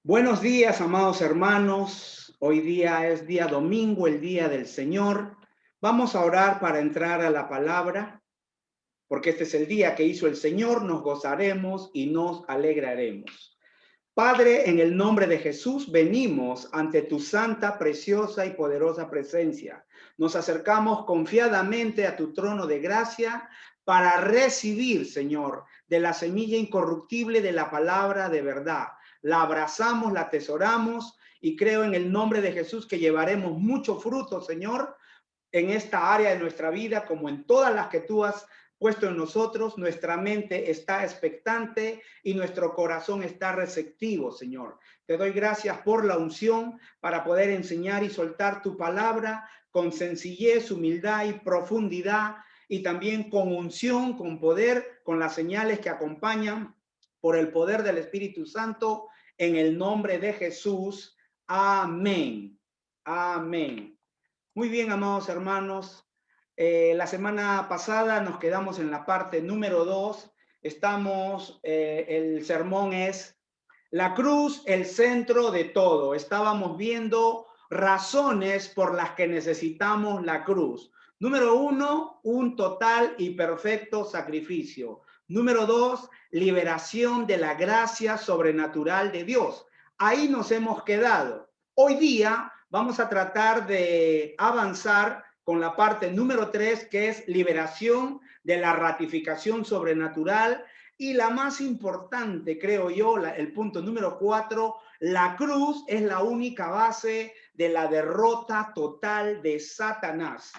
Buenos días, amados hermanos. Hoy día es día domingo, el día del Señor. Vamos a orar para entrar a la palabra, porque este es el día que hizo el Señor. Nos gozaremos y nos alegraremos. Padre, en el nombre de Jesús, venimos ante tu santa, preciosa y poderosa presencia. Nos acercamos confiadamente a tu trono de gracia para recibir, Señor, de la semilla incorruptible de la palabra de verdad. La abrazamos, la atesoramos y creo en el nombre de Jesús que llevaremos mucho fruto, Señor, en esta área de nuestra vida, como en todas las que tú has puesto en nosotros. Nuestra mente está expectante y nuestro corazón está receptivo, Señor. Te doy gracias por la unción para poder enseñar y soltar tu palabra con sencillez, humildad y profundidad, y también con unción, con poder, con las señales que acompañan por el poder del Espíritu Santo, en el nombre de Jesús. Amén. Amén. Muy bien, amados hermanos. La semana pasada nos quedamos en la parte número 2. El sermón es la cruz, el centro de todo. Estábamos viendo razones por las que necesitamos la cruz. Número 1, un total y perfecto sacrificio. Número 2, liberación de la gracia sobrenatural de Dios. Ahí nos hemos quedado. Hoy día vamos a tratar de avanzar con la parte número 3, que es liberación de la ratificación sobrenatural. Y la más importante, creo yo, el punto número 4, la cruz es la única base de la derrota total de Satanás.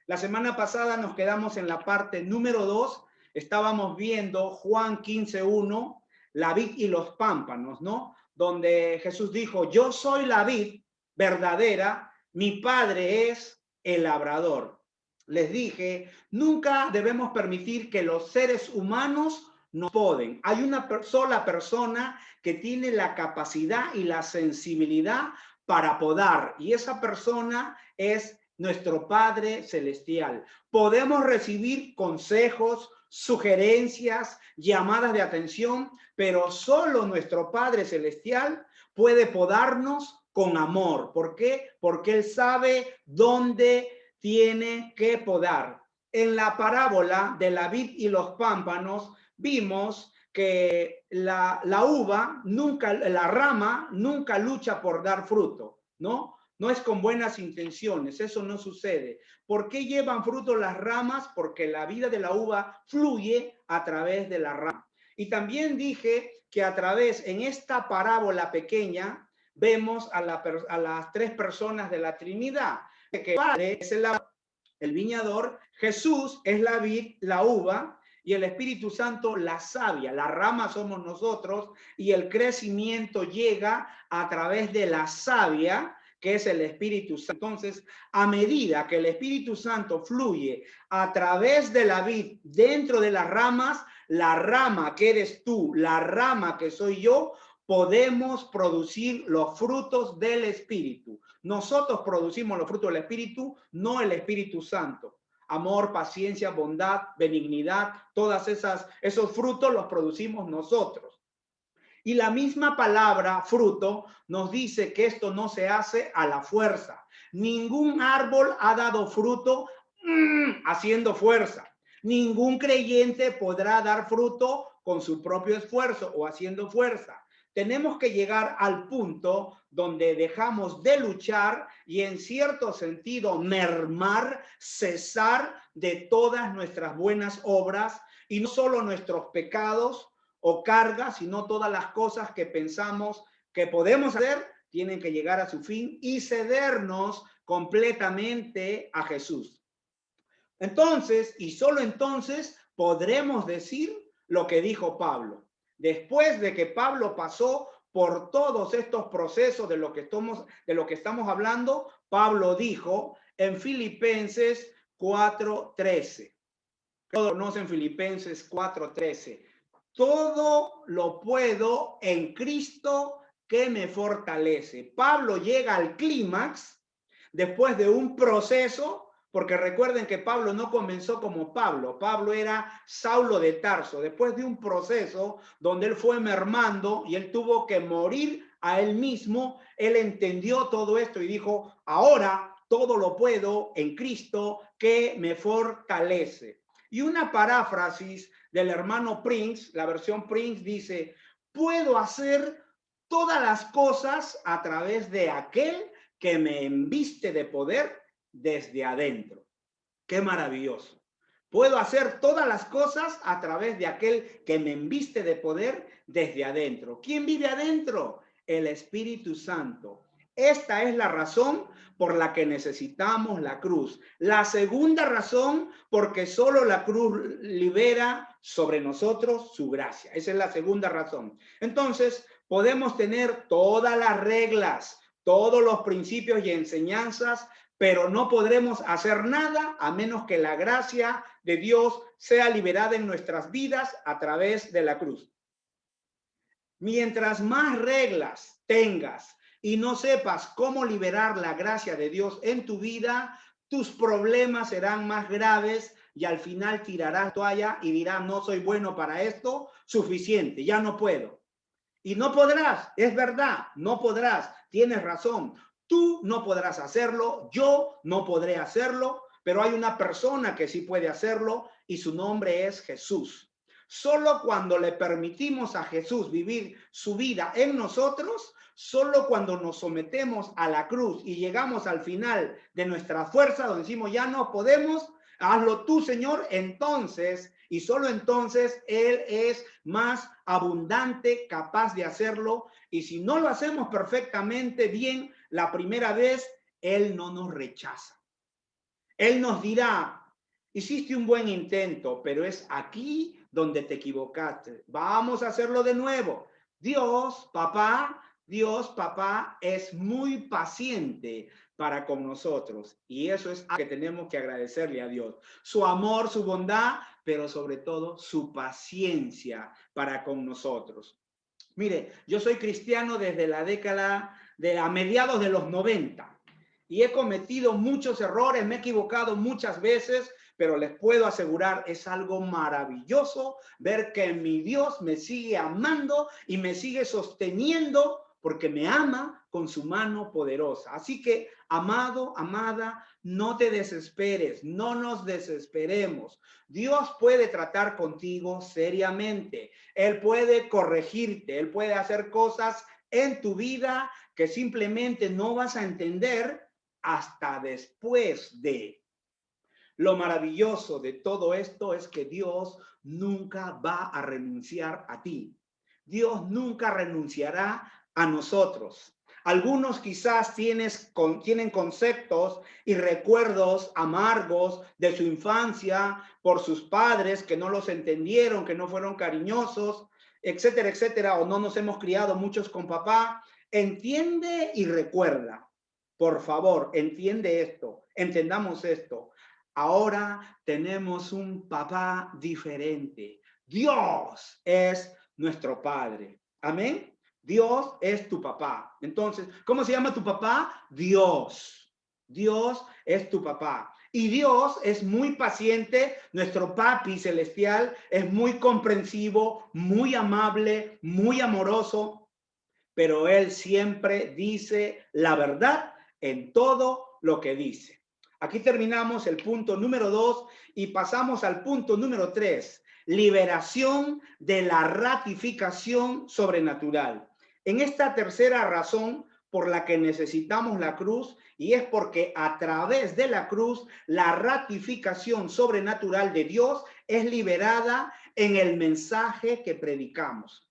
La semana pasada nos quedamos en la parte número 2, estábamos viendo Juan 15:1, la vid y los pámpanos, ¿no? Donde Jesús dijo: yo soy la vid verdadera, mi padre es el labrador. Les dije, nunca debemos permitir que los seres humanos no poden. Hay una sola persona que tiene la capacidad y la sensibilidad para podar, y esa persona es nuestro Padre Celestial. Podemos recibir consejos, sugerencias, llamadas de atención, pero solo nuestro Padre Celestial puede podarnos con amor. ¿Por qué? Porque Él sabe dónde tiene que podar. En la parábola de la vid y los pámpanos vimos que la uva nunca, la rama nunca lucha por dar fruto, ¿no? No es con buenas intenciones, eso no sucede. ¿Por qué llevan fruto las ramas? Porque la vida de la uva fluye a través de la rama. Y también dije que a través, en esta parábola pequeña, vemos a las tres personas de la Trinidad, que el Padre es el viñador, Jesús es la vid, la uva, y el Espíritu Santo la savia. La rama somos nosotros, y el crecimiento llega a través de la savia, que es el Espíritu Santo. Entonces, a medida que el Espíritu Santo fluye a través de la vid, dentro de las ramas, la rama que eres tú, la rama que soy yo, podemos producir los frutos del Espíritu. Nosotros producimos los frutos del Espíritu, no el Espíritu Santo. Amor, paciencia, bondad, benignidad, esos frutos los producimos nosotros. Y la misma palabra fruto nos dice que esto no se hace a la fuerza. Ningún árbol ha dado fruto haciendo fuerza. Ningún creyente podrá dar fruto con su propio esfuerzo o haciendo fuerza. Tenemos que llegar al punto donde dejamos de luchar y, en cierto sentido, mermar, cesar de todas nuestras buenas obras, y no solo nuestros pecados o cargas, sino todas las cosas que pensamos que podemos hacer, tienen que llegar a su fin y cedernos completamente a Jesús. Entonces, y solo entonces, podremos decir lo que dijo Pablo. Después de que Pablo pasó por todos estos procesos de lo que estamos hablando, Pablo dijo en Filipenses 4:13. Todos conocen Filipenses 4:13. Todo lo puedo en Cristo que me fortalece. Pablo llega al clímax después de un proceso, porque recuerden que Pablo no comenzó como Pablo. Pablo era Saulo de Tarso, después de un proceso donde él fue mermando y él tuvo que morir a él mismo, él entendió todo esto y dijo, ahora todo lo puedo en Cristo que me fortalece. Y una paráfrasis del hermano Prince, la versión Prince dice, puedo hacer todas las cosas a través de aquel que me embiste de poder desde adentro. Qué maravilloso. Puedo hacer todas las cosas a través de aquel que me embiste de poder desde adentro. ¿Quién vive adentro? El Espíritu Santo. Esta es la razón por la que necesitamos la cruz. La segunda razón, porque solo la cruz libera sobre nosotros su gracia. Esa es la segunda razón. Entonces, podemos tener todas las reglas, todos los principios y enseñanzas, pero no podremos hacer nada a menos que la gracia de Dios sea liberada en nuestras vidas a través de la cruz. Mientras más reglas tengas y no sepas cómo liberar la gracia de Dios en tu vida, tus problemas serán más graves y al final tirarás toalla y dirás, no soy bueno para esto, suficiente, ya no puedo. Y no podrás, es verdad, no podrás, tienes razón. Tú no podrás hacerlo, yo no podré hacerlo, pero hay una persona que sí puede hacerlo y su nombre es Jesús. Solo cuando le permitimos a Jesús vivir su vida en nosotros, solo cuando nos sometemos a la cruz y llegamos al final de nuestra fuerza, donde decimos ya no podemos, hazlo tú, Señor, entonces, y solo entonces, Él es más abundante, capaz de hacerlo. Y si no lo hacemos perfectamente bien la primera vez, Él no nos rechaza. Él nos dirá, hiciste un buen intento, pero es aquí donde te equivocaste. Vamos a hacerlo de nuevo. Dios, papá es muy paciente para con nosotros. Y eso es algo que tenemos que agradecerle a Dios. Su amor, su bondad, pero sobre todo su paciencia para con nosotros. Mire, yo soy cristiano desde la década de a mediados de los 90 y he cometido muchos errores, me he equivocado muchas veces, pero les puedo asegurar, es algo maravilloso ver que mi Dios me sigue amando y me sigue sosteniendo porque me ama con su mano poderosa. Así que, amado, amada, no te desesperes, no nos desesperemos. Dios puede tratar contigo seriamente. Él puede corregirte, Él puede hacer cosas en tu vida que simplemente no vas a entender hasta después de. Lo maravilloso de todo esto es que Dios nunca va a renunciar a ti. Dios nunca renunciará a nosotros. Algunos quizás tienen conceptos y recuerdos amargos de su infancia por sus padres que no los entendieron, que no fueron cariñosos, etcétera, etcétera, o no nos hemos criado muchos con papá. Entiende y recuerda. Por favor, entiende esto, entendamos esto. Ahora tenemos un papá diferente. Dios es nuestro Padre. Amén. Dios es tu papá. Entonces, ¿cómo se llama tu papá? Dios. Dios es tu papá. Y Dios es muy paciente. Nuestro papi celestial es muy comprensivo, muy amable, muy amoroso, pero Él siempre dice la verdad en todo lo que dice. Aquí terminamos el punto número 2 y pasamos al punto número 3, liberación de la ratificación sobrenatural. En esta tercera razón por la que necesitamos la cruz, y es porque a través de la cruz la ratificación sobrenatural de Dios es liberada en el mensaje que predicamos.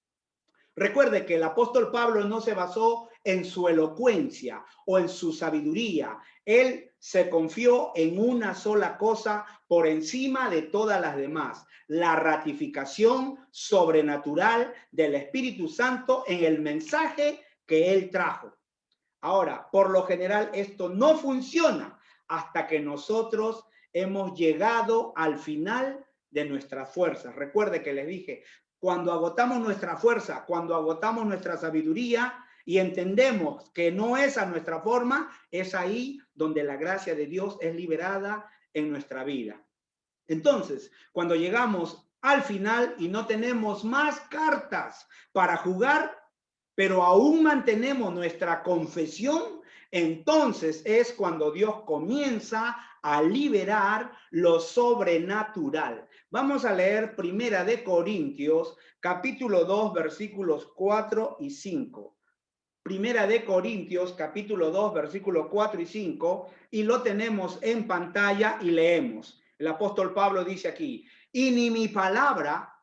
Recuerde que el apóstol Pablo no se basó en su elocuencia o en su sabiduría. Él se confió en una sola cosa por encima de todas las demás: la ratificación sobrenatural del Espíritu Santo en el mensaje que él trajo. Ahora, por lo general, esto no funciona hasta que nosotros hemos llegado al final de nuestras fuerzas. Recuerde que les dije, cuando agotamos nuestra fuerza, cuando agotamos nuestra sabiduría y entendemos que no es a nuestra forma, es ahí donde la gracia de Dios es liberada en nuestra vida. Entonces, cuando llegamos al final y no tenemos más cartas para jugar, pero aún mantenemos nuestra confesión, entonces es cuando Dios comienza a liberar lo sobrenatural. Vamos a leer Primera de Corintios, capítulo 2, versículos 4 y 5. Primera de Corintios, capítulo 2, versículos 4 y 5, y lo tenemos en pantalla y leemos. El apóstol Pablo dice aquí, y ni mi palabra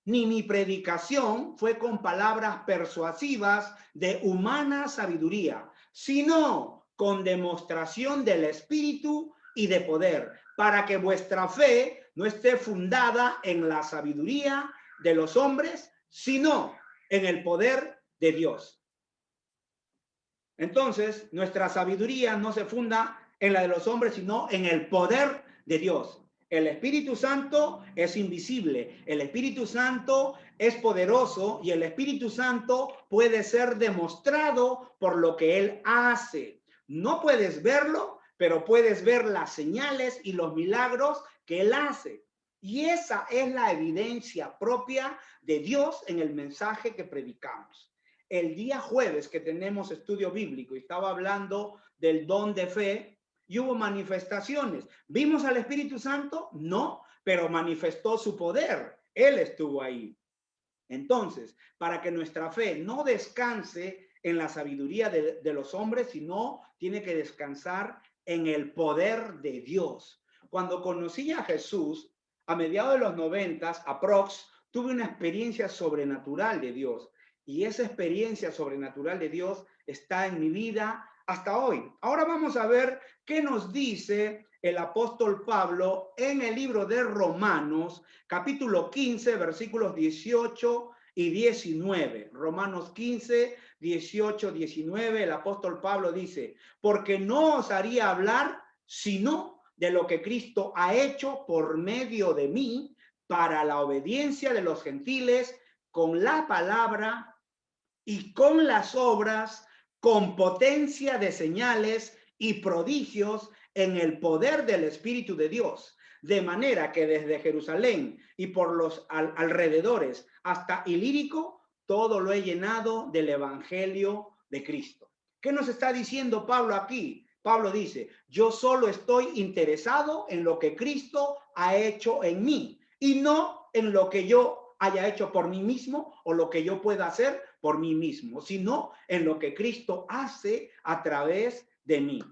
ni mi predicación fue con palabras persuasivas de humana sabiduría, sino con demostración del Espíritu y de poder, para que vuestra fe no esté fundada en la sabiduría de los hombres, sino en el poder de Dios. Entonces, nuestra sabiduría no se funda en la de los hombres, sino en el poder de Dios. El Espíritu Santo es invisible, el Espíritu Santo es poderoso y el Espíritu Santo puede ser demostrado por lo que Él hace. No puedes verlo, pero puedes ver las señales y los milagros que Él hace. Y esa es la evidencia propia de Dios en el mensaje que predicamos. El día jueves que tenemos estudio bíblico, y estaba hablando del don de fe, y hubo manifestaciones. ¿Vimos al Espíritu Santo? No, pero manifestó su poder. Él estuvo ahí. Entonces, para que nuestra fe no descanse en la sabiduría de los hombres, sino tiene que descansar en el poder de Dios. Cuando conocí a Jesús, a mediados de los 90, aprox, tuve una experiencia sobrenatural de Dios. Y esa experiencia sobrenatural de Dios está en mi vida hasta hoy. Ahora vamos a ver qué nos dice el apóstol Pablo en el libro de Romanos, capítulo 15, versículos 18 y 19. Romanos 15, 18, 19, el apóstol Pablo dice, porque no os haría hablar sino de lo que Cristo ha hecho por medio de mí para la obediencia de los gentiles con la palabra y con las obras, con potencia de señales y prodigios en el poder del Espíritu de Dios, de manera que desde Jerusalén y por los alrededores hasta Ilírico, todo lo he llenado del Evangelio de Cristo. ¿Qué nos está diciendo Pablo aquí? Pablo dice, yo solo estoy interesado en lo que Cristo ha hecho en mí y no en lo que yo haya hecho por mí mismo o lo que yo pueda hacer por mí mismo, sino en lo que Cristo hace a través de mí.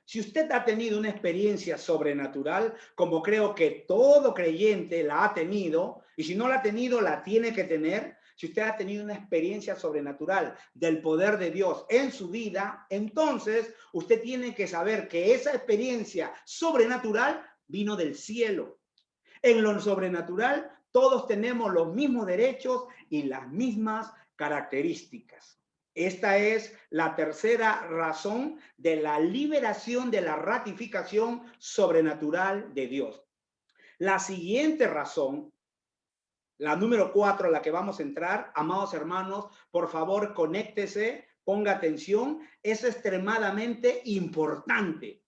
Si usted ha tenido una experiencia sobrenatural, como creo que todo creyente la ha tenido, y si no la ha tenido, la tiene que tener, si usted ha tenido una experiencia sobrenatural del poder de Dios en su vida, entonces usted tiene que saber que esa experiencia sobrenatural vino del cielo. En lo sobrenatural, todos tenemos los mismos derechos y las mismas características. Esta es la tercera razón de la liberación de la ratificación sobrenatural de Dios. La siguiente razón, la número 4, a la que vamos a entrar, amados hermanos, por favor, conéctese, ponga atención, es extremadamente importante.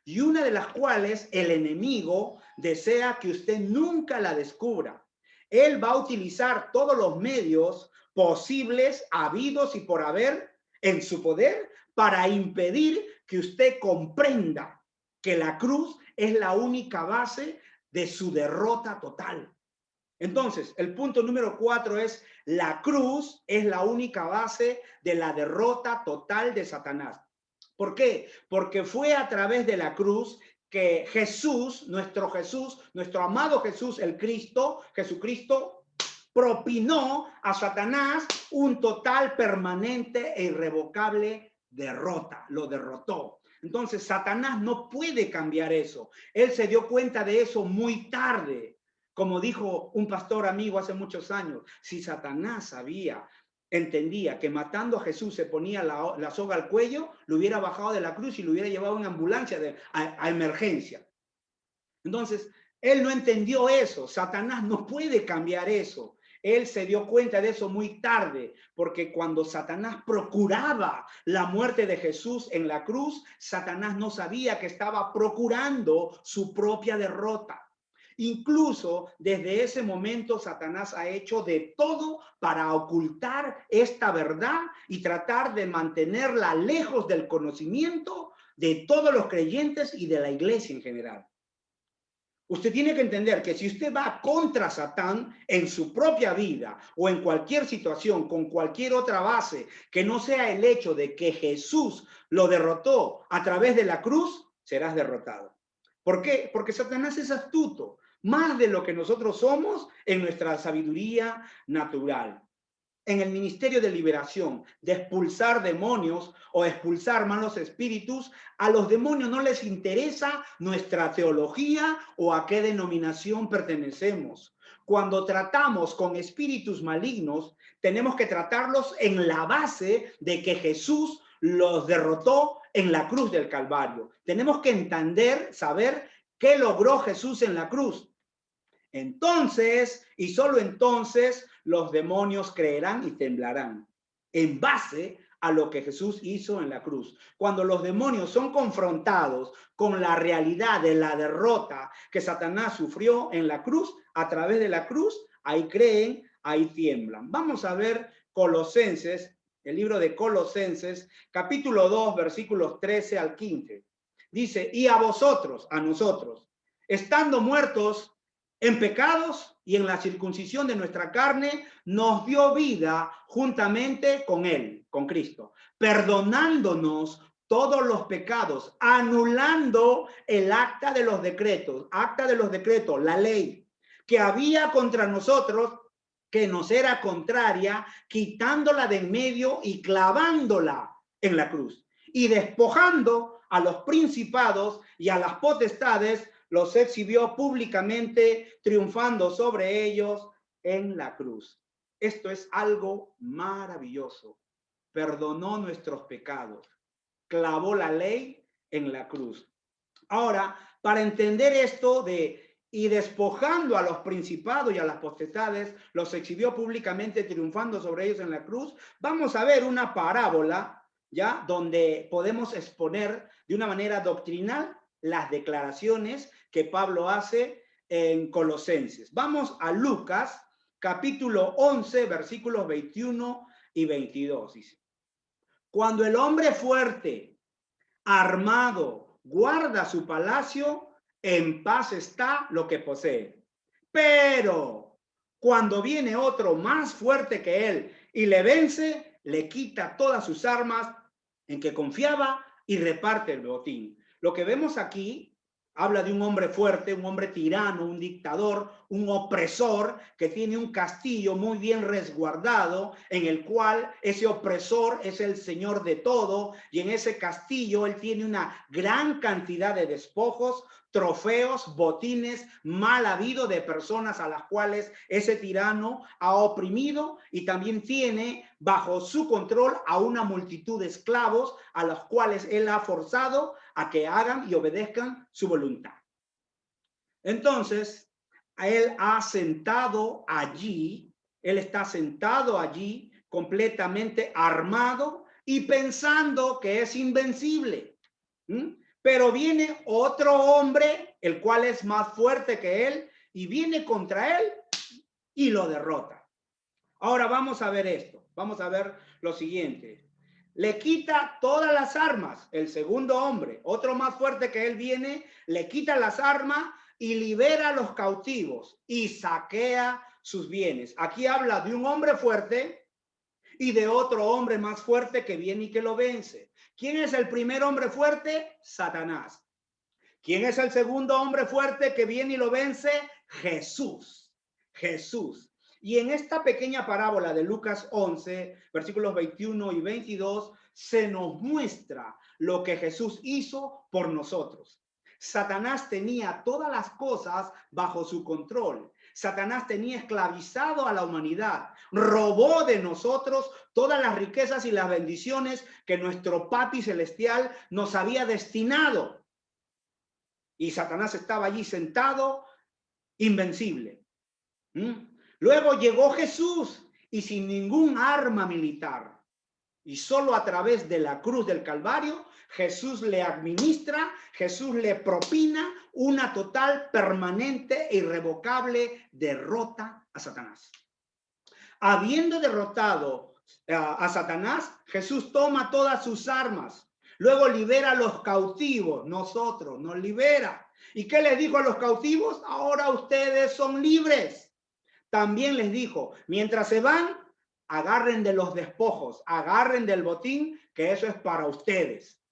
Y una de las cuales el enemigo desea que usted nunca la descubra. Él va a utilizar todos los medios posibles, habidos y por haber en su poder para impedir que usted comprenda que la cruz es la única base de su derrota total. Entonces, el punto número 4 es la cruz es la única base de la derrota total de Satanás. ¿Por qué? Porque fue a través de la cruz que Jesús, nuestro amado Jesús, el Cristo, Jesucristo, propinó a Satanás un total, permanente e irrevocable derrota. Lo derrotó. Entonces, Satanás no puede cambiar eso. Él se dio cuenta de eso muy tarde. Como dijo un pastor amigo hace muchos años, si Satanás entendía que matando a Jesús se ponía la soga al cuello, lo hubiera bajado de la cruz y lo hubiera llevado a una ambulancia a emergencia. Entonces, él no entendió eso. Satanás no puede cambiar eso. Él se dio cuenta de eso muy tarde, porque cuando Satanás procuraba la muerte de Jesús en la cruz, Satanás no sabía que estaba procurando su propia derrota. Incluso desde ese momento Satanás ha hecho de todo para ocultar esta verdad y tratar de mantenerla lejos del conocimiento de todos los creyentes y de la iglesia en general. Usted tiene que entender que si usted va contra Satán en su propia vida o en cualquier situación, con cualquier otra base, que no sea el hecho de que Jesús lo derrotó a través de la cruz, serás derrotado. ¿Por qué? Porque Satanás es astuto, más de lo que nosotros somos en nuestra sabiduría natural. En el ministerio de liberación, de expulsar demonios o expulsar malos espíritus, a los demonios no les interesa nuestra teología o a qué denominación pertenecemos. Cuando tratamos con espíritus malignos, tenemos que tratarlos en la base de que Jesús los derrotó en la cruz del Calvario. Tenemos que entender, saber qué logró Jesús en la cruz. Entonces, y solo entonces, los demonios creerán y temblarán en base a lo que Jesús hizo en la cruz. Cuando los demonios son confrontados con la realidad de la derrota que Satanás sufrió en la cruz, a través de la cruz, ahí creen, ahí tiemblan. Vamos a ver Colosenses, el libro de Colosenses, capítulo 2, versículos 13 al 15. Dice, y a vosotros, a nosotros, estando muertos en pecados y en la circuncisión de nuestra carne, nos dio vida juntamente con Él, con Cristo, perdonándonos todos los pecados, anulando el acta de los decretos, la ley que había contra nosotros, que nos era contraria, quitándola de en medio y clavándola en la cruz, y despojando a los principados y a las potestades, los exhibió públicamente, triunfando sobre ellos en la cruz. Esto es algo maravilloso. Perdonó nuestros pecados, clavó la ley en la cruz. Ahora, para entender esto y despojando a los principados y a las potestades, los exhibió públicamente, triunfando sobre ellos en la cruz, vamos a ver una parábola, ¿ya? Donde podemos exponer de una manera doctrinal las declaraciones que Pablo hace en Colosenses. Vamos a Lucas, capítulo 11, versículos 21 y 22. Dice, cuando el hombre fuerte, armado, guarda su palacio, en paz está lo que posee. Pero cuando viene otro más fuerte que él y le vence, le quita todas sus armas en que confiaba y reparte el botín. Lo que vemos aquí habla de un hombre fuerte, un hombre tirano, un dictador, un opresor que tiene un castillo muy bien resguardado en el cual ese opresor es el señor de todo, y en ese castillo él tiene una gran cantidad de despojos, trofeos, botines, mal habido de personas a las cuales ese tirano ha oprimido, y también tiene bajo su control a una multitud de esclavos a los cuales él ha forzado a que hagan y obedezcan su voluntad. Entonces, él está sentado allí completamente armado y pensando que es invencible. Pero viene otro hombre, el cual es más fuerte que él, y viene contra él y lo derrota. Ahora vamos a ver esto. Vamos a ver lo siguiente. Le quita todas las armas. El segundo hombre, otro más fuerte que él, viene, le quita las armas y libera a los cautivos y saquea sus bienes. Aquí habla de un hombre fuerte y de otro hombre más fuerte que viene y que lo vence. ¿Quién es el primer hombre fuerte? Satanás. ¿Quién es el segundo hombre fuerte que viene y lo vence? Jesús. Jesús. Y en esta pequeña parábola de Lucas 11, versículos 21 y 22, se nos muestra lo que Jesús hizo por nosotros. Satanás tenía todas las cosas bajo su control. Satanás tenía esclavizado a la humanidad, robó de nosotros todas las riquezas y las bendiciones que nuestro Papi Celestial nos había destinado. Y Satanás estaba allí sentado, invencible. Luego llegó Jesús y sin ningún arma militar, Y solo a través de la cruz del Calvario, Jesús le administra, Jesús le propina una total, permanente e irrevocable derrota a Satanás. Habiendo derrotado a Satanás, Jesús toma todas sus armas. Luego libera a los cautivos. Nosotros nos libera. ¿Y qué les dijo a los cautivos? Ahora ustedes son libres. También les dijo, mientras se van, agarren de los despojos, agarren del botín, que eso es para ustedes.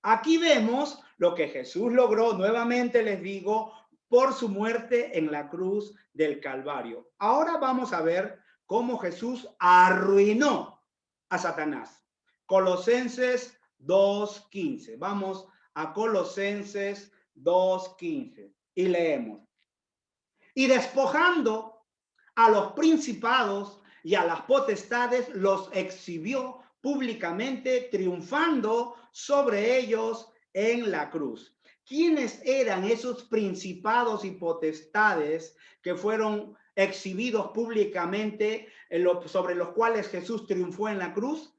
Aquí vemos lo que Jesús logró, nuevamente les digo, por su muerte en la cruz del Calvario. Ahora vamos a ver cómo Jesús arruinó a Satanás. Colosenses 2:15. Vamos a Colosenses 2:15 y leemos. Y despojando a los principados y a las potestades, los exhibió públicamente, triunfando sobre ellos en la cruz. ¿Quiénes eran esos principados y potestades que fueron exhibidos públicamente, sobre los cuales Jesús triunfó en la cruz?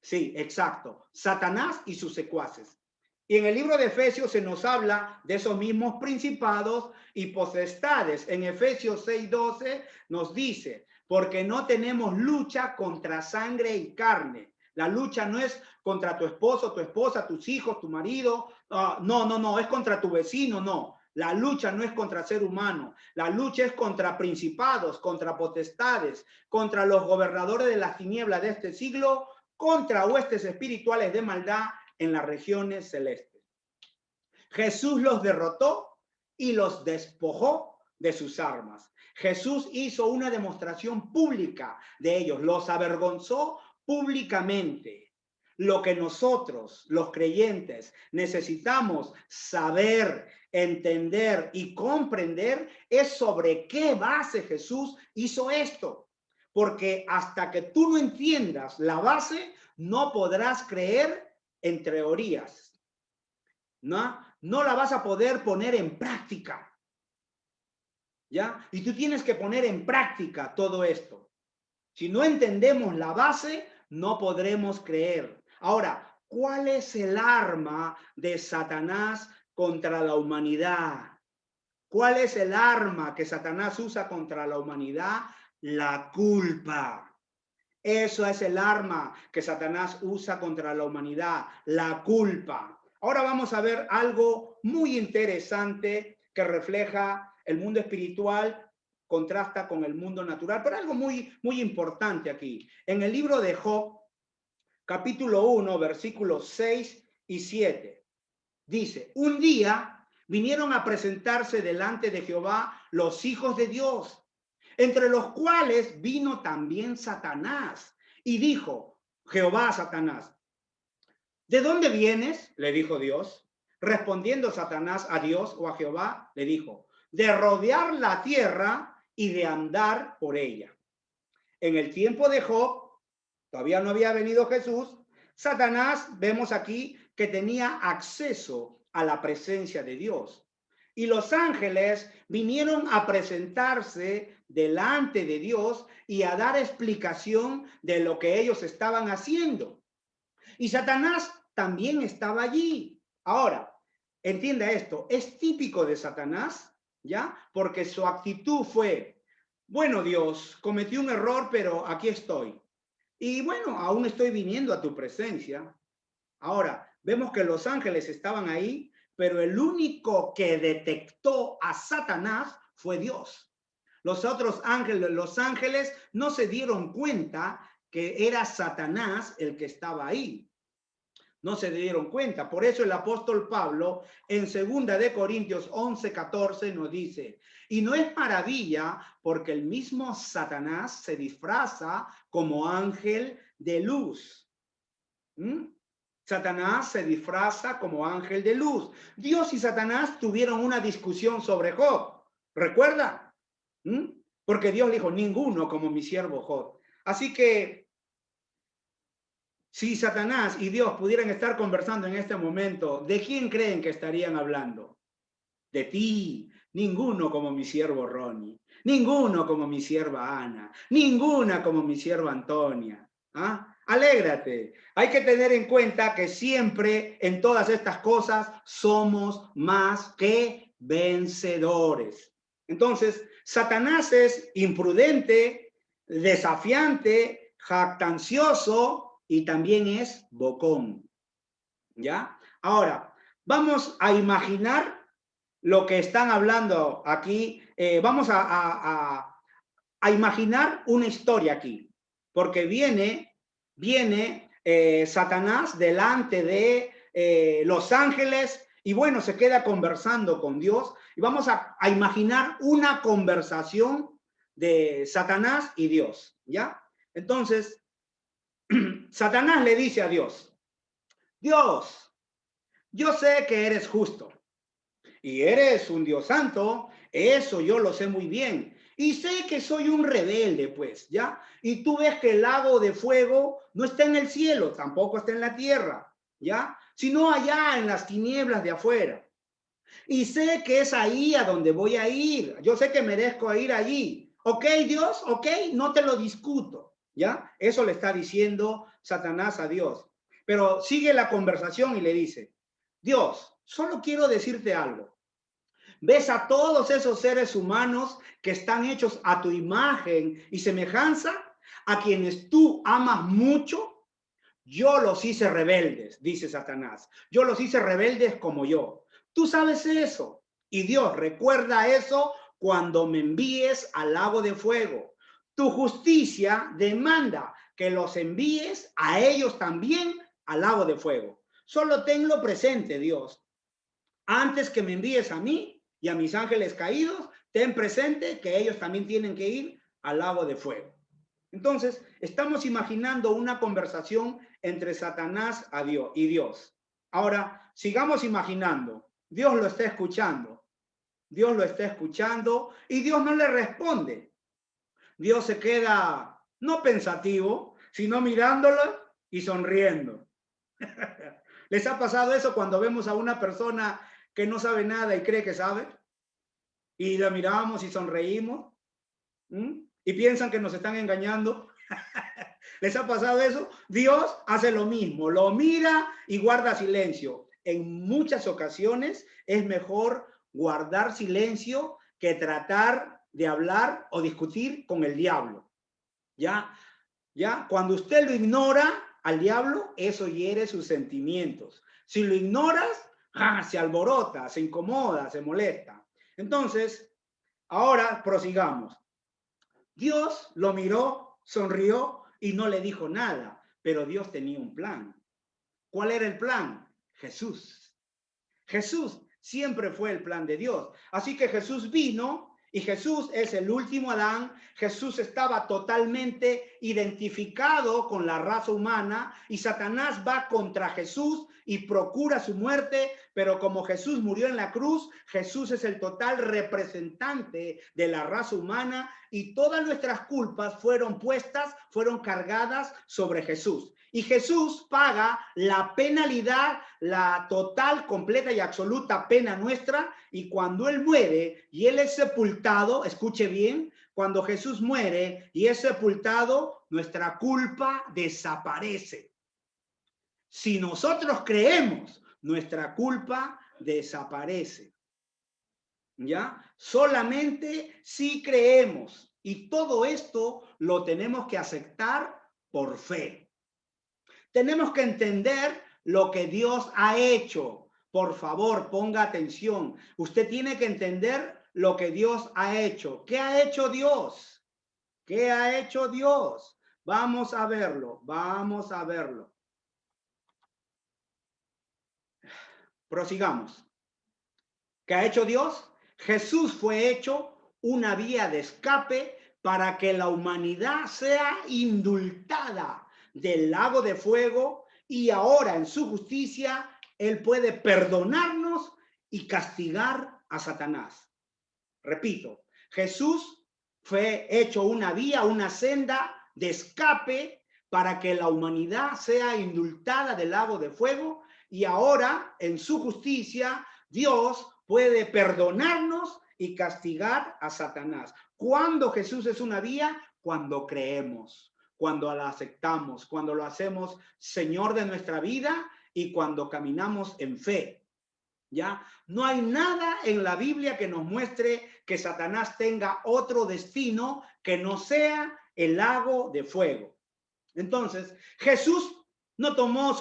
Sí, exacto. Satanás y sus secuaces. Y en el libro de Efesios se nos habla de esos mismos principados y potestades. En Efesios 6:12 nos dice, porque no tenemos lucha contra sangre y carne. La lucha no es contra tu esposo, tu esposa, tus hijos, tu marido. No, es contra tu vecino, no. La lucha no es contra ser humano. La lucha es contra principados, contra potestades, contra los gobernadores de las tinieblas de este siglo, contra huestes espirituales de maldad en las regiones celestes. Jesús los derrotó y los despojó de sus armas. Jesús hizo una demostración pública de ellos, los avergonzó públicamente. Lo que nosotros, los creyentes, necesitamos saber, entender y comprender es sobre qué base Jesús hizo esto. Porque hasta que tú no entiendas la base, no podrás creer en teorías. No la vas a poder poner en práctica. ¿Ya? Y tú tienes que poner en práctica todo esto. Si no entendemos la base, no podremos creer. Ahora, ¿cuál es el arma de Satanás contra la humanidad? ¿Cuál es el arma que Satanás usa contra la humanidad? La culpa. Eso es el arma que Satanás usa contra la humanidad, la culpa. Ahora vamos a ver algo muy interesante que refleja el mundo espiritual, contrasta con el mundo natural, pero algo muy importante aquí. En el libro de Job, capítulo 1, versículos 6 y 7, dice, un día vinieron a presentarse delante de Jehová los hijos de Dios, entre los cuales vino también Satanás, y dijo Jehová a Satanás, ¿de dónde vienes? Le dijo Dios. Respondiendo Satanás a Dios o a Jehová, le dijo, de rodear la tierra y de andar por ella. En el tiempo de Job, todavía no había venido Jesús, Satanás, vemos aquí que tenía acceso a la presencia de Dios. Y los ángeles vinieron a presentarse delante de Dios y a dar explicación de lo que ellos estaban haciendo. Y Satanás también estaba allí. Ahora, entienda esto, es típico de Satanás, ¿ya? Porque su actitud fue, bueno, Dios, cometí un error, pero aquí estoy. Y bueno, aún estoy viniendo a tu presencia. Ahora, vemos que los ángeles estaban ahí, pero el único que detectó a Satanás fue Dios. Los otros ángeles, los ángeles no se dieron cuenta que era Satanás el que estaba ahí. No se dieron cuenta. Por eso el apóstol Pablo en 2 de Corintios 11:14 nos dice, y no es maravilla porque el mismo Satanás se disfraza como ángel de luz. Satanás se disfraza como ángel de luz. Dios y Satanás tuvieron una discusión sobre Job. ¿Recuerda? Porque Dios dijo, ninguno como mi siervo Job. Así que si Satanás y Dios pudieran estar conversando en este momento, ¿de quién creen que estarían hablando? De ti. Ninguno como mi siervo Ronnie. Ninguno como mi sierva Ana. Ninguna como mi sierva Antonia. Alégrate. Hay que tener en cuenta que siempre en todas estas cosas somos más que vencedores. Entonces, Satanás es imprudente, desafiante, jactancioso y también es bocón. ¿Ya? Ahora, vamos a imaginar lo que están hablando aquí. Vamos a imaginar una historia aquí, porque viene Satanás delante de los ángeles y bueno, se queda conversando con Dios y vamos a imaginar una conversación de Satanás y Dios, ¿ya? Entonces, Satanás le dice a Dios, Dios, yo sé que eres justo y eres un Dios santo, eso yo lo sé muy bien. Y sé que soy un rebelde, pues, ¿ya? Y tú ves que el lago de fuego no está en el cielo, tampoco está en la tierra, ¿ya? Sino allá en las tinieblas de afuera. Y sé que es ahí a donde voy a ir. Yo sé que merezco ir allí. ¿Ok, Dios? ¿Ok? No te lo discuto, ¿ya? Eso le está diciendo Satanás a Dios. Pero sigue la conversación y le dice, Dios, solo quiero decirte algo. ¿Ves a todos esos seres humanos que están hechos a tu imagen y semejanza, a quienes tú amas mucho? Yo los hice rebeldes, dice Satanás. Yo los hice rebeldes como yo. Tú sabes eso. Y Dios, recuerda eso cuando me envíes al lago de fuego. Tu justicia demanda que los envíes a ellos también al lago de fuego. Solo tenlo presente, Dios. Antes que me envíes a mí y a mis ángeles caídos, ten presente que ellos también tienen que ir al lago de fuego. Entonces, estamos imaginando una conversación entre Satanás y Dios. Ahora, sigamos imaginando. Dios lo está escuchando. Dios lo está escuchando y Dios no le responde. Dios se queda no pensativo, sino mirándolo y sonriendo. ¿Les ha pasado eso cuando vemos a una persona que no sabe nada y cree que sabe? Y la miramos y sonreímos. Y piensan que nos están engañando. ¿Les ha pasado eso? Dios hace lo mismo, lo mira y guarda silencio. En muchas ocasiones es mejor guardar silencio que tratar de hablar o discutir con el diablo. ¿Ya? ¿Ya? Cuando usted lo ignora al diablo, eso hiere sus sentimientos. Si lo ignoras, se alborota, se incomoda, se molesta. Entonces, ahora prosigamos. Dios lo miró, sonrió y no le dijo nada, pero Dios tenía un plan. ¿Cuál era el plan? Jesús. Jesús siempre fue el plan de Dios. Así que Jesús vino y Jesús es el último Adán. Jesús estaba totalmente identificado con la raza humana y Satanás va contra Jesús y procura su muerte, pero como Jesús murió en la cruz, Jesús es el total representante de la raza humana y todas nuestras culpas fueron cargadas sobre Jesús. Y Jesús paga la penalidad, la total, completa y absoluta pena nuestra. Y cuando Él muere y Él es sepultado, escuche bien, cuando Jesús muere y es sepultado, nuestra culpa desaparece. Si nosotros creemos, nuestra culpa desaparece. ¿Ya? Solamente si creemos. Y todo esto lo tenemos que aceptar por fe. Tenemos que entender lo que Dios ha hecho. Por favor, ponga atención. Usted tiene que entender lo que Dios ha hecho. ¿Qué ha hecho Dios? ¿Qué ha hecho Dios? Vamos a verlo, vamos a verlo. Prosigamos. ¿Qué ha hecho Dios? Jesús fue hecho una vía de escape para que la humanidad sea indultada del lago de fuego y ahora en su justicia Él puede perdonarnos y castigar a Satanás. Repito, Jesús fue hecho una vía, una senda de escape para que la humanidad sea indultada del lago de fuego y ahora en su justicia Dios puede perdonarnos y castigar a Satanás. ¿Cuándo Jesús es una vía? Cuando creemos. cuando la aceptamos, cuando lo hacemos Señor de nuestra vida y cuando caminamos en fe. ¿Ya? No hay nada en la Biblia que nos muestre que Satanás tenga otro destino que no sea el lago de fuego. Entonces, Jesús no tomó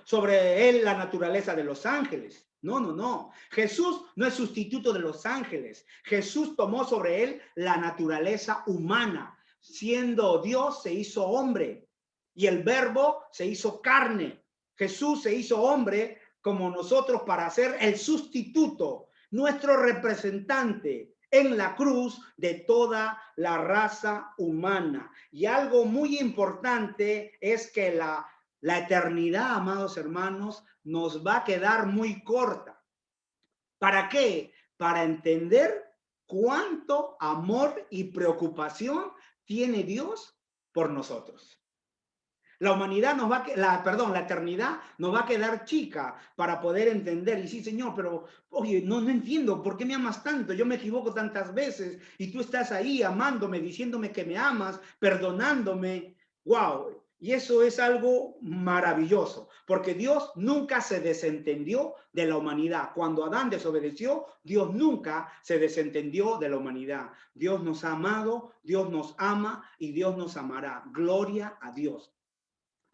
sobre él la naturaleza de los ángeles. No, no, no. Jesús no es sustituto de los ángeles. Jesús tomó sobre él la naturaleza humana. Siendo Dios, se hizo hombre. Y el verbo se hizo carne. Jesús se hizo hombre como nosotros para ser el sustituto, nuestro representante en la cruz de toda la raza humana. Y algo muy importante es que la eternidad, amados hermanos, nos va a quedar muy corta. ¿Para qué? Para entender cuánto amor y preocupación tiene Dios por nosotros. La humanidad nos va a, la eternidad nos va a quedar chica para poder entender. Y sí, Señor, pero oye, no entiendo por qué me amas tanto. Yo me equivoco tantas veces y tú estás ahí amándome, diciéndome que me amas, perdonándome. Wow. Y eso es algo maravilloso, porque Dios nunca se desentendió de la humanidad. Cuando Adán desobedeció, Dios nunca se desentendió de la humanidad. Dios nos ha amado, Dios nos ama y Dios nos amará. Gloria a Dios.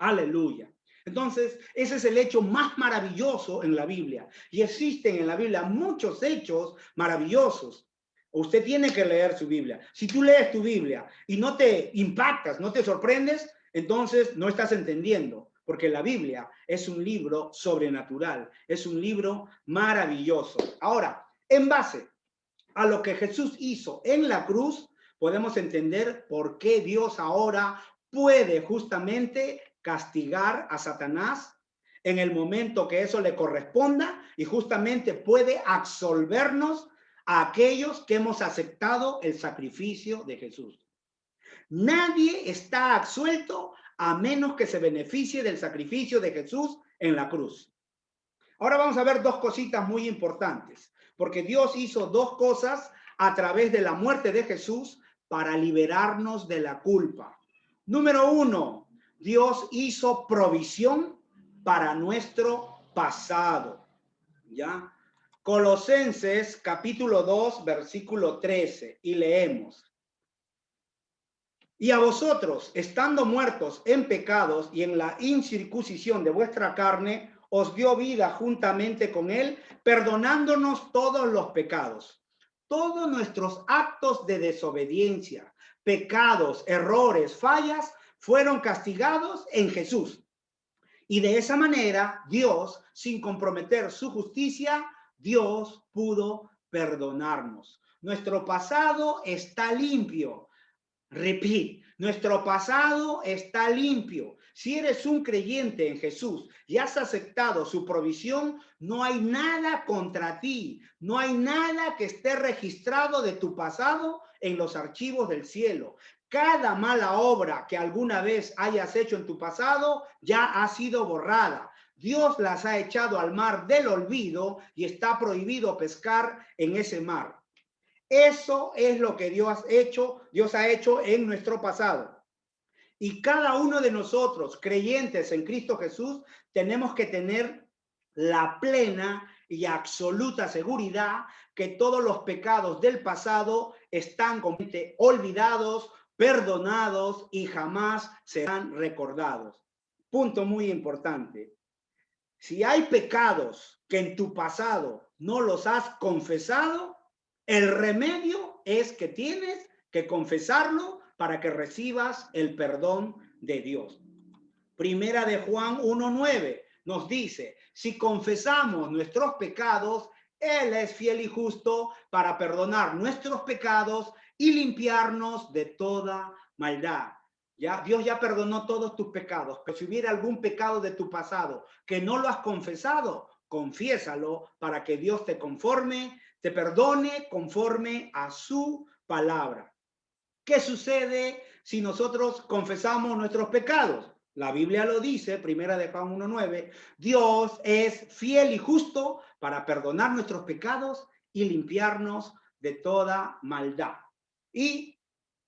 Aleluya. Entonces, ese es el hecho más maravilloso en la Biblia. Y existen en la Biblia muchos hechos maravillosos. Usted tiene que leer su Biblia. Si tú lees tu Biblia y no te impactas, no te sorprendes, entonces no estás entendiendo. Porque la Biblia es un libro sobrenatural. Es un libro maravilloso. Ahora, en base a lo que Jesús hizo en la cruz, podemos entender por qué Dios ahora puede justamente castigar a Satanás en el momento que eso le corresponda y justamente puede absolvernos a aquellos que hemos aceptado el sacrificio de Jesús. Nadie está absuelto a menos que se beneficie del sacrificio de Jesús en la cruz. Ahora vamos a ver dos cositas muy importantes, porque Dios hizo dos cosas a través de la muerte de Jesús para liberarnos de la culpa. Número uno, Dios hizo provisión para nuestro pasado. ¿Ya? Colosenses capítulo 2, versículo 13, y leemos. Y a vosotros, estando muertos en pecados y en la incircuncisión de vuestra carne, os dio vida juntamente con él, perdonándonos todos los pecados. Todos nuestros actos de desobediencia, pecados, errores, fallas, fueron castigados en Jesús. Y de esa manera, Dios, sin comprometer su justicia, Dios pudo perdonarnos. Nuestro pasado está limpio. Repeat, nuestro pasado está limpio. Si eres un creyente en Jesús y has aceptado su provisión, no hay nada contra ti, no hay nada que esté registrado de tu pasado en los archivos del cielo. Cada mala obra que alguna vez hayas hecho en tu pasado ya ha sido borrada. Dios las ha echado al mar del olvido y está prohibido pescar en ese mar. Eso es lo que Dios ha hecho en nuestro pasado. Y cada uno de nosotros, creyentes en Cristo Jesús, tenemos que tener la plena y absoluta seguridad que todos los pecados del pasado están completamente olvidados, perdonados y jamás serán recordados. Punto muy importante. Si hay pecados que en tu pasado no los has confesado, el remedio es que tienes que confesarlo para que recibas el perdón de Dios. Primera de Juan 1:9 nos dice, si confesamos nuestros pecados, Él es fiel y justo para perdonar nuestros pecados y limpiarnos de toda maldad. Ya, Dios ya perdonó todos tus pecados, pero si hubiera algún pecado de tu pasado que no lo has confesado, confiésalo para que Dios te perdone conforme a su palabra. ¿Qué sucede si nosotros confesamos nuestros pecados? La Biblia lo dice, primera de Juan 1:9, Dios es fiel y justo para perdonar nuestros pecados y limpiarnos de toda maldad. Y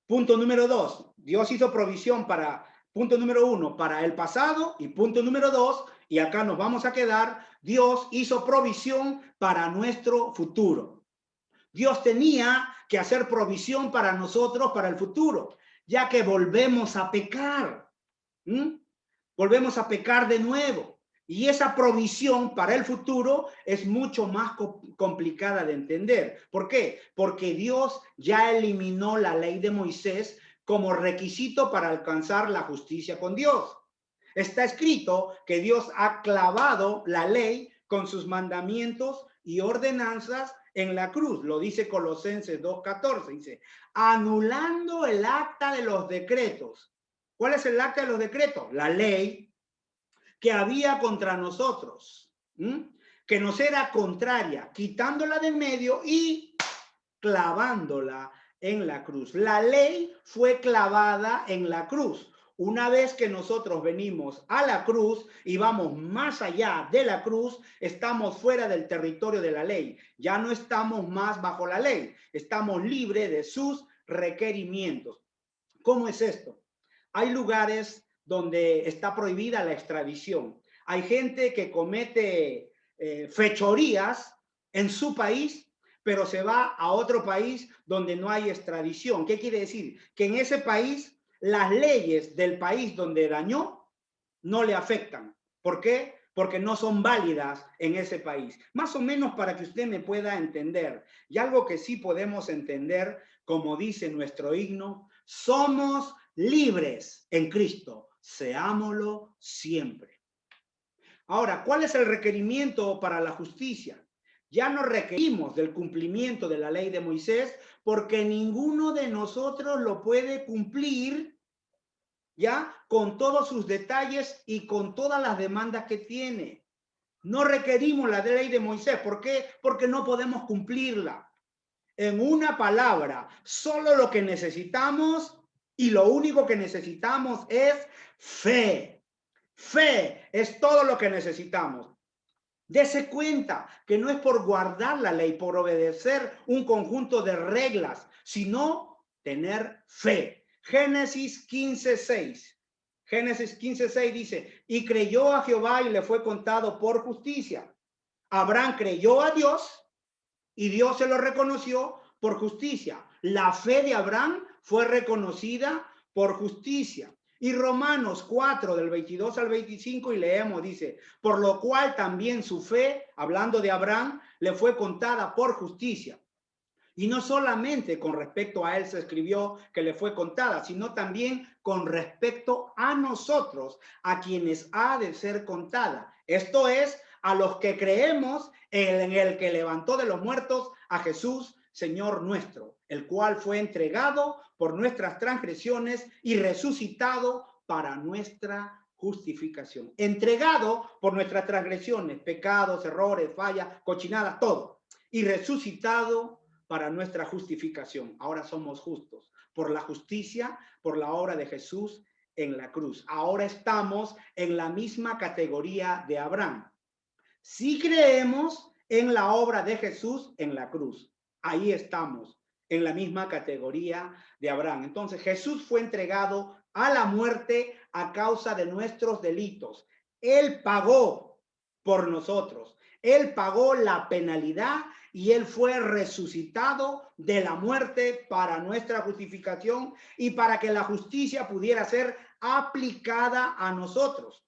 punto número 2, Dios hizo provisión para punto número 1, para el pasado, y punto número 2, y acá nos vamos a quedar, Dios hizo provisión para nuestro futuro. Dios tenía que hacer provisión para nosotros, para el futuro, ya que volvemos a pecar. Volvemos a pecar de nuevo. Y esa provisión para el futuro es mucho más complicada de entender. ¿Por qué? Porque Dios ya eliminó la ley de Moisés como requisito para alcanzar la justicia con Dios. Está escrito que Dios ha clavado la ley con sus mandamientos y ordenanzas en la cruz. Lo dice Colosenses 2:14. Dice, anulando el acta de los decretos. ¿Cuál es el acta de los decretos? La ley que había contra nosotros, que nos era contraria, quitándola de medio y clavándola en la cruz. La ley fue clavada en la cruz. Una vez que nosotros venimos a la cruz y vamos más allá de la cruz, estamos fuera del territorio de la ley. Ya no estamos más bajo la ley. Estamos libres de sus requerimientos. ¿Cómo es esto? Hay lugares donde está prohibida la extradición. Hay gente que comete fechorías en su país, pero se va a otro país donde no hay extradición. ¿Qué quiere decir? Que en ese país las leyes del país donde dañó no le afectan. ¿Por qué? Porque no son válidas en ese país. Más o menos para que usted me pueda entender. Y algo que sí podemos entender, como dice nuestro himno, somos libres en Cristo, seámoslo siempre. Ahora, ¿cuál es el requerimiento para la justicia? Ya no requerimos del cumplimiento de la ley de Moisés porque ninguno de nosotros lo puede cumplir, ya, con todos sus detalles y con todas las demandas que tiene. No requerimos la ley de Moisés. ¿Por qué? Porque no podemos cumplirla. En una palabra, solo lo que necesitamos y lo único que necesitamos es fe. Fe es todo lo que necesitamos. Dese cuenta que no es por guardar la ley, por obedecer un conjunto de reglas, sino tener fe. Génesis 15:6. Génesis 15:6 dice, y creyó a Jehová y le fue contado por justicia. Abraham creyó a Dios y Dios se lo reconoció por justicia. La fe de Abraham fue reconocida por justicia. Y Romanos 4, del 22 al 25, y leemos, dice, por lo cual también su fe, hablando de Abraham, le fue contada por justicia. Y no solamente con respecto a él se escribió que le fue contada, sino también con respecto a nosotros, a quienes ha de ser contada. Esto es, a los que creemos en el que levantó de los muertos a Jesús, Señor nuestro, el cual fue entregado por nuestras transgresiones y resucitado para nuestra justificación. Entregado por nuestras transgresiones, pecados, errores, fallas, cochinadas, todo. Y resucitado para nuestra justificación. Ahora somos justos por la justicia, por la obra de Jesús en la cruz. Ahora estamos en la misma categoría de Abraham. Si creemos en la obra de Jesús en la cruz, ahí estamos en la misma categoría de Abraham. Entonces Jesús fue entregado a la muerte a causa de nuestros delitos. Él pagó por nosotros. Él pagó la penalidad y él fue resucitado de la muerte para nuestra justificación y para que la justicia pudiera ser aplicada a nosotros.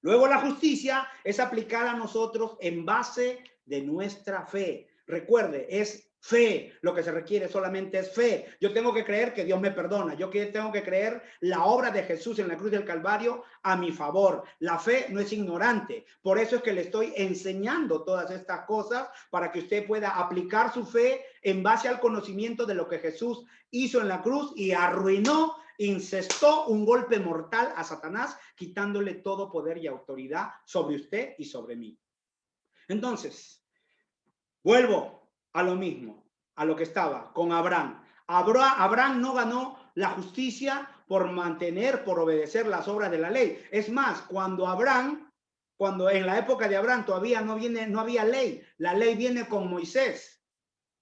Luego la justicia es aplicada a nosotros en base de nuestra fe. Recuerde, es fe. Lo que se requiere solamente es fe. Yo tengo que creer que Dios me perdona. Yo tengo que creer la obra de Jesús en la cruz del Calvario a mi favor. La fe no es ignorante. Por eso es que le estoy enseñando todas estas cosas para que usted pueda aplicar su fe en base al conocimiento de lo que Jesús hizo en la cruz y arruinó, incestó un golpe mortal a Satanás, quitándole todo poder y autoridad sobre usted y sobre mí. Entonces, vuelvo a lo mismo, a lo que estaba con Abraham. Abraham no ganó la justicia por obedecer las obras de la ley. Es más, cuando en la época de Abraham todavía no había ley. La ley viene con Moisés.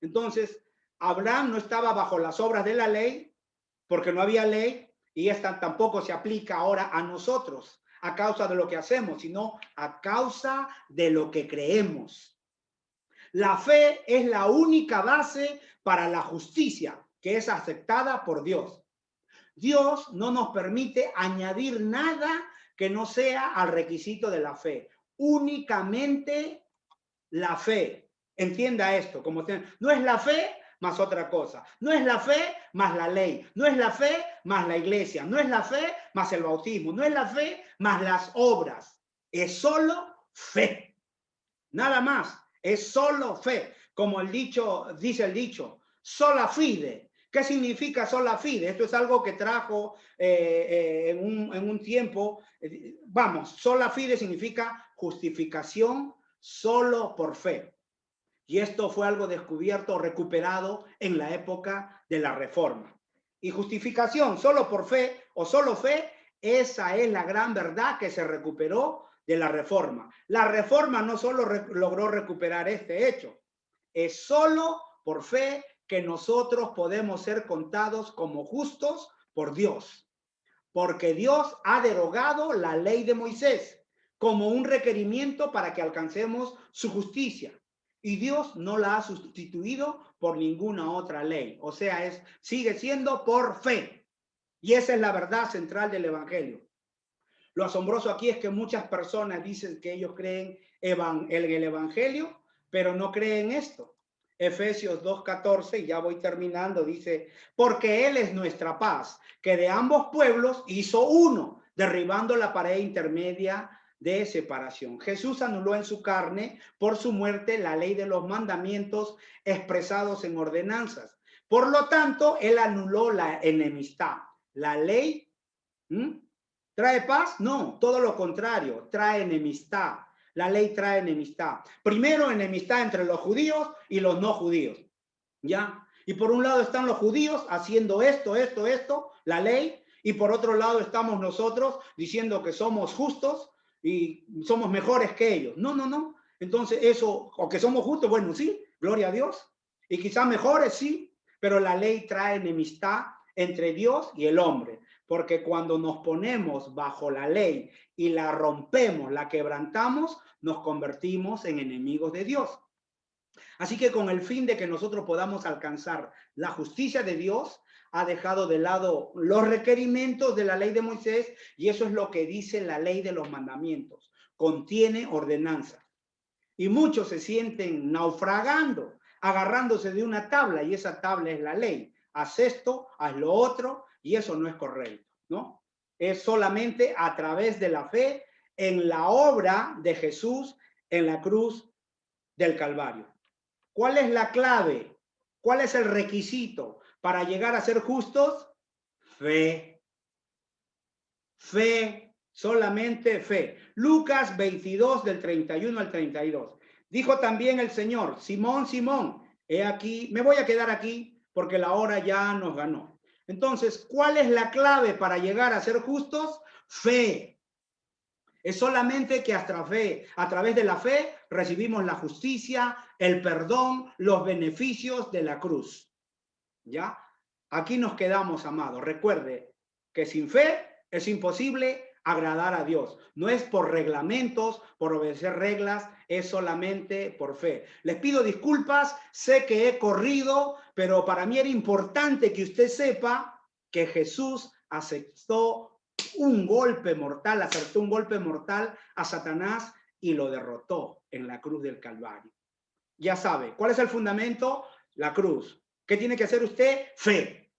Entonces, Abraham no estaba bajo las obras de la ley porque no había ley Y esta tampoco se aplica ahora a nosotros a causa de lo que hacemos, sino a causa de lo que creemos. La fe es la única base para la justicia que es aceptada por Dios. Dios no nos permite añadir nada que no sea al requisito de la fe. Únicamente la fe. Entienda esto, no es la fe más otra cosa. No es la fe más la ley. No es la fe más la iglesia. No es la fe más el bautismo. No es la fe más las obras. Es solo fe. Nada más. Es solo fe. Como el dicho, dice el dicho, sola fide. ¿Qué significa sola fide? Esto es algo que trajo en un tiempo. Vamos, sola fide significa justificación solo por fe. Y esto fue algo descubierto, recuperado en la época de la Reforma. Y justificación solo por fe o solo fe, esa es la gran verdad que se recuperó de la Reforma. La Reforma no solo logró recuperar este hecho, es solo por fe que nosotros podemos ser contados como justos por Dios. Porque Dios ha derogado la ley de Moisés como un requerimiento para que alcancemos su justicia. Y Dios no la ha sustituido por ninguna otra ley. O sea, sigue siendo por fe. Y esa es la verdad central del Evangelio. Lo asombroso aquí es que muchas personas dicen que ellos creen en el Evangelio, pero no creen esto. Efesios 2:14, ya voy terminando, dice, porque Él es nuestra paz, que de ambos pueblos hizo uno, derribando la pared intermedia de separación. Jesús anuló en su carne, por su muerte, la ley de los mandamientos expresados en ordenanzas. Por lo tanto, Él anuló la enemistad. La ley, ¿trae paz? No, todo lo contrario, trae enemistad. La ley trae enemistad. Primero, enemistad entre los judíos y los no judíos. ¿Ya? Y por un lado están los judíos haciendo esto, la ley, y por otro lado estamos nosotros diciendo que somos justos y somos mejores que ellos. No, no, no. Entonces eso, o que somos justos, bueno, sí, gloria a Dios. Y quizás mejores, sí, pero la ley trae enemistad entre Dios y el hombre. Porque cuando nos ponemos bajo la ley y la rompemos, la quebrantamos, nos convertimos en enemigos de Dios. Así que con el fin de que nosotros podamos alcanzar la justicia de Dios, ha dejado de lado los requerimientos de la ley de Moisés, y eso es lo que dice la ley de los mandamientos. Contiene ordenanzas. Y muchos se sienten naufragando, agarrándose de una tabla, y esa tabla es la ley. Haz esto, haz lo otro, y eso no es correcto, ¿no? Es solamente a través de la fe en la obra de Jesús en la cruz del Calvario. ¿Cuál es la clave? ¿Cuál es el requisito para llegar a ser justos? Fe. Fe, solamente fe. Lucas 22 del 31 al 32. Dijo también el Señor, Simón, Simón, he aquí, me voy a quedar aquí porque la hora ya nos ganó. Entonces, ¿cuál es la clave para llegar a ser justos? Fe. Es solamente que a través de la fe, recibimos la justicia, el perdón, los beneficios de la cruz. ¿Ya? Aquí nos quedamos, amados. Recuerde que sin fe es imposible agradar a Dios. No es por reglamentos, por obedecer reglas, es solamente por fe. Les pido disculpas, sé que he corrido, pero para mí era importante que usted sepa que Jesús aceptó un golpe mortal, acertó un golpe mortal a Satanás y lo derrotó en la cruz del Calvario. Ya sabe, ¿cuál es el fundamento? La cruz. ¿Qué tiene que hacer usted? Fe.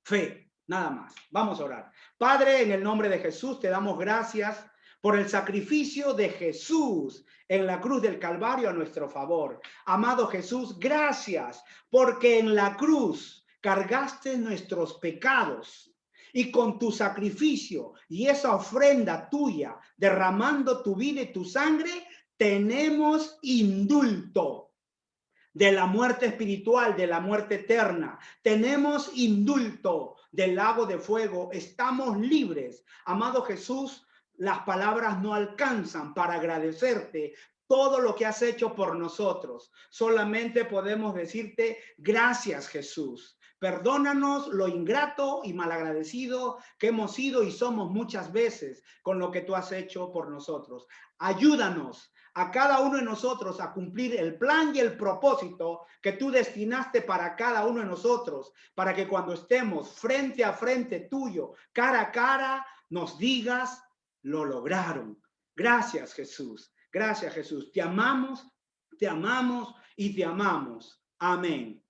Fe, nada más. Vamos a orar. Padre, en el nombre de Jesús, te damos gracias por el sacrificio de Jesús en la cruz del Calvario a nuestro favor. Amado Jesús, gracias porque en la cruz cargaste nuestros pecados. Y con tu sacrificio y esa ofrenda tuya, derramando tu vida y tu sangre, tenemos indulto de la muerte espiritual, de la muerte eterna. Tenemos indulto del lago de fuego. Estamos libres. Amado Jesús, las palabras no alcanzan para agradecerte todo lo que has hecho por nosotros. Solamente podemos decirte gracias, Jesús. Perdónanos lo ingrato y malagradecido que hemos sido y somos muchas veces con lo que tú has hecho por nosotros. Ayúdanos a cada uno de nosotros a cumplir el plan y el propósito que tú destinaste para cada uno de nosotros, para que cuando estemos frente a frente tuyo, cara a cara, nos digas, lo lograron. Gracias, Jesús. Gracias, Jesús. Te amamos y te amamos. Amén.